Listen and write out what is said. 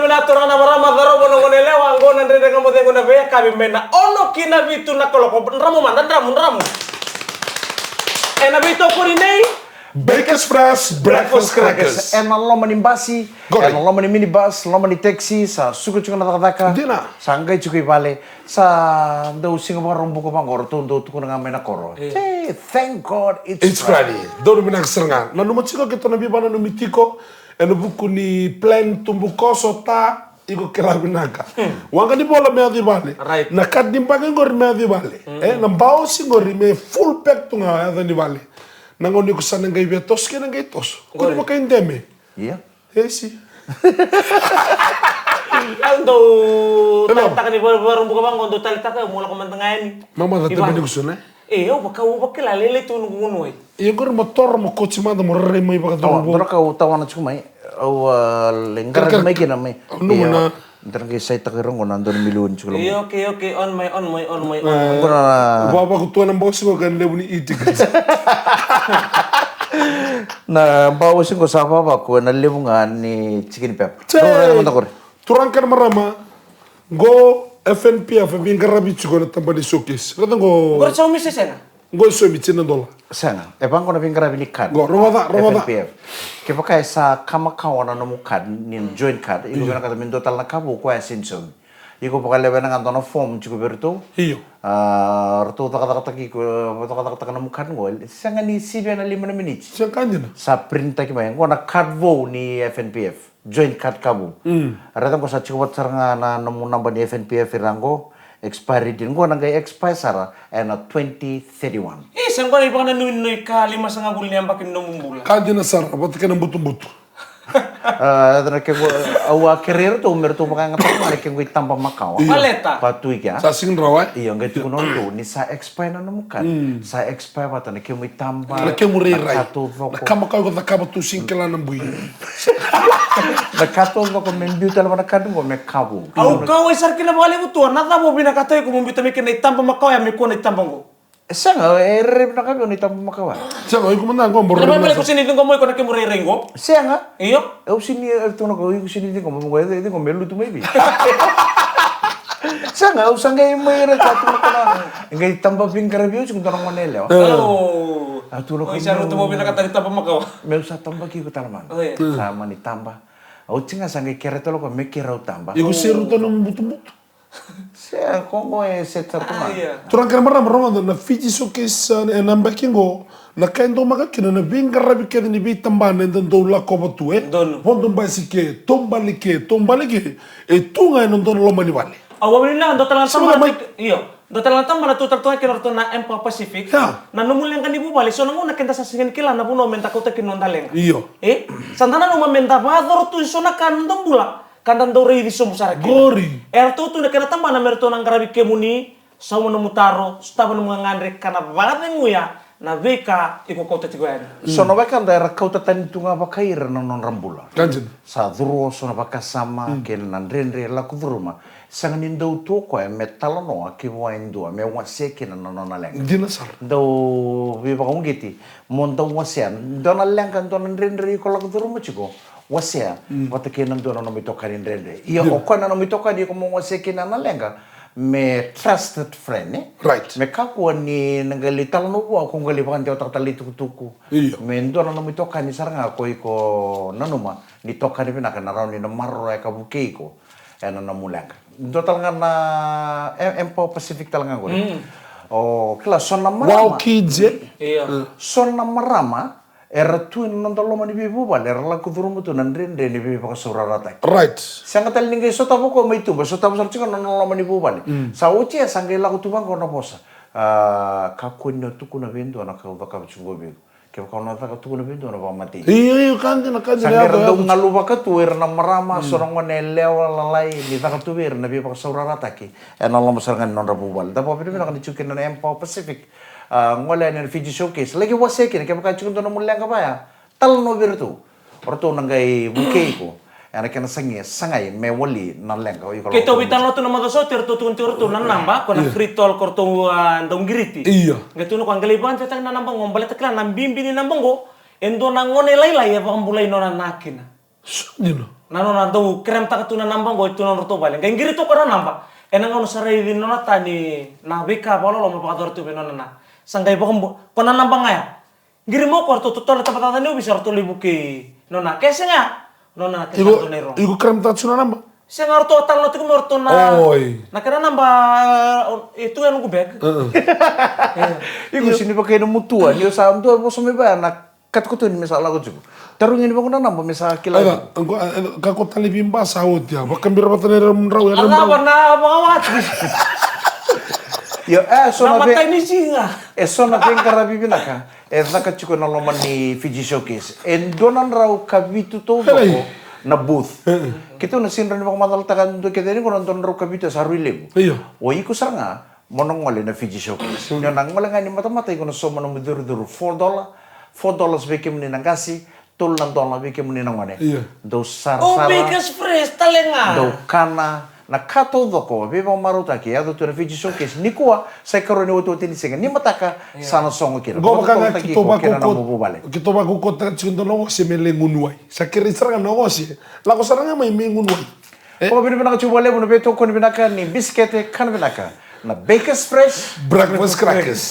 mina torana marama garo bono ngone lewa ngona ndre ngamo te ngona be kabi mena ono kina bitu na kolo ko ramu manda ramu ena bitu ko nei Baker's Fresh breakfast crackers. En lo mani basi, en lo mani minibus, lo mani taxi, sa suku cuka nataka. Dina. Sanggai cukai bale, sa do Singapore rombo ko bangor tu do tu kuna mena koro. Hey, thank God It's Friday. Dono minak serengan. Na numa chiko kita nabi bana numi tiko, eno buku ni plan tumbu koso ta iko kela binaka. Wanga di bola me adi bale. Right. Na kat dimpake ngori me adi bale. Na bao singori me full pack tunga adi bale. Nangoni ko sana ngai betos kena ngai tos. Ko mo kain deme. Iya. Si. Ando tak ni baru buka bang untuk tali tak mula komentangan ni. Mama da tebe ni kusune. Eu baka lele tu ngungu noi. Iya gor motor mo coach manda mo rere mai baka Oh, do. dora kau tahu anak cuma au lenggar mai kena mai. Numa. Ntar ke saya tak kerong konan don milun cukup. Iya oke on my. Baba ko tuan ang boss mo kan lebu ni itik. Na bawa sing ko sapa ba ko na lebungan ni chicken pep. Turang kan marama. Go FNPF vingarabi chugo na tambani showcase. Kata go Gor chau misi sena. go so bichina dola. Sana, ebang ko na vingarabi ni card. Go romada. FNPF. Kaya kaya sa kamakawan na mo card ni joint card. Iko na kata min total na kabu ko ay sinsom. Iko pa kalebe na kanto na form chugo berto. Iyo. Rto taka na mo card ngol. Sanga ni sibya na 5 na minutes. Siya kanya na. Sa printa ki ba ko na card vo ni FNPF. Joint card kabu. Arata ko sa chugo nga na namo namba ni FNPF irango. Expiry din ko nang expire sara and 2031. Sen ko ipa na nui ka 5 bulan yang bakin nomong bulan. Kanya na sar. Abot ka ng buto-buto. Ada ke awa career tu umur tu pakai ngatak mari ke tambah makau. Maleta. Patu ikan. Sa sing rawa. Iya nggak tu konon tu ni sa expire na namukan. Sa expire pata na ke tambah. Na ke mo rei. Nakato Na kamakaw ko takaba tu singkela ng buhi. Nakato ko membiu tala na kadu ko mekabu. Au kau isar kina bale butu nada mo binakatay ko mumbita mi kina itamba makau ya mi ko na itamba ko. Sanga erre na kadu ni tambah makau. Siya ko kumanda ko borre. Lama balik ko sini tunggu mo ko na ke murere ngo. Sanga. Iyo. Eu sini tu na ko sini ko mo ko itu ko melu tu maybe. Sanga usang gay mo ira ka tu na. Ngai tambah pingkar biu chung tanong manele. Oh. Aturo Ko isar tu mo binakatay itamba makau. Meu sa tambah ki ko talaman. Oh, iya. Sama ni tambah. Au tinga sangai kere tolo ko me kere au tambah. Iku seru to ng buto-buto. Saya kongo e set satu man. Turang kan marama na Fiji showcase na bakingo. Na kain to makakina na vingarabi ka ni bi tambana ndan do la ko batu Dono. Pondon basike, tombalike. E tunga non don lo mani vale. Awal nila do talang Semua tamba. may- Iyo. Do talang tamba na tutal tuwa kina na Empa Pacific. Ya. Na numulang kan ibu bali so nang una kenta sa singen kila na puno menta ko ta kinondaleng. Iyo. Santana no mamenta vador tu so na kandang bula. Kandang do rei di so musara. Gori. Tu na kena tamba na merto nang garabi kemuni sa mo na mutaro staba no mga ngandre kana bagat nguya na veka iko ko ta tigwan. Sono bakan daerah kau tatan tunga bakair non rambula. Kanjin. Sa duro sono bakasama ken nandrenre la kudruma. Sang nindo tu ko e metalo no aki wa indo me wa seke na non leng. Di na sar. Do vi ba kong giti. Monta wa sian dona leng kan don nandrenre ko la kudruma chiko. Wasia, wata ke nando no mitoka nandrenre. Ia okona no mitoka di ko mo wa seke na lenga. Me trusted friend Right. me kaku ni nanggali talo no wa kung gali bakan tak tali tuku Iya. me ndo na mi toka ni saranga ko iko nanuma ni toka ni pina kana rauni na marro ya kabuke ko ena na mulanga ndo talanga na Empo Pacific talanga ko oh kila sonna marama Wow kids Iyo. sonna marama era tu non tolo mani bibu bal era la kudurumu tu nandrende ni bibu ka surarata Right. Sanga tal ningai so tabo ko mai tuba so tabo sar chika non lama ni bubali. Sa uchi sanga la ko tubang ko na posa. Ka kunno tuku na bendo na ka ka chungo be. Ke ka na ka tuku na bendo na ba mati. Iyo kanjin na kanjin. Sanga ra do ngaluba ka tu er na marama so rongo ne lewa lalai ni ta ka tu er na bi pa saurara taki. En Allah masarangan non ra bubal. Da pa pidi na ka ni chukin na Empo Pacific. Ngola ni Fiji showcase. Lagi wase ke ke ka chukin to na mulang ka ba ya. Tal no birtu. Orto nangai buke ko. Ana kena sangai me wali nan leng ko iko. Kita bitan lo tu nama doso tertu nan namba kona fritol korto ndong giriti. Iya. Gitu no kang galiban tetang nan namba ngombale tekla nan bimbi ni namba ngo endo nang ngone lai lai ya pambulai nona nakina. Sundino. Nano nanto krem tak tuna nambang go tuna roto balen. Kain giri to kara namba. Enang ono sarai di nona tani na beka polo lo mapakator tu benona na. Sangkai bokom kona nambang ya. Giri mo kwarto to tola tapata tani bisa roto libuki. Nona kesenga. Nona kesenga to nero. Iku krem tatsuna namba. Senga roto tal no tiku morto na. Oi. Na kena namba itu yang gue bag. Iku sini pakai nemu tua, dia saham tua bos ba na kat-kutuin misal aku juga. Terus ini bang nambah misal kila. Aga, kako tali bimba sahut ya. Bakam bira batane remrau ya Ala remrau. warna mawat. Yo so na Nama be. ini singa. So na be kara bibinaka. Naka chuko na loman ni Fiji Showcase. Donan raw kabitu to ko na booth. Kita na sinran bang madal takan to kita ni ko nandun raw kabitu sa rilib. Iya. O iku saranga monongole na Fiji Showcase. Yo nang wala nga ni mata-mata ko na so manong dur $4 beke muni nang kasi, $2 beke muni nang wane. Iya. Do sar Oh, sara. biggest fresh talenga. Do kana na kato doko beba maruta ki ado tu na Fiji Showcase ni kuwa sa karoni woto tinisinga ni mataka sana songo kira. Go baka nga kito ba kira na ko mububale. kito ba ko ta chindo no si melengunwai. Sa kiri saranga no si. La ko saranga may mengunwai. O binibina ka chubale mo na beto ko ni binaka ni biskete kan binaka na Baker's Fresh Breakfast crackers.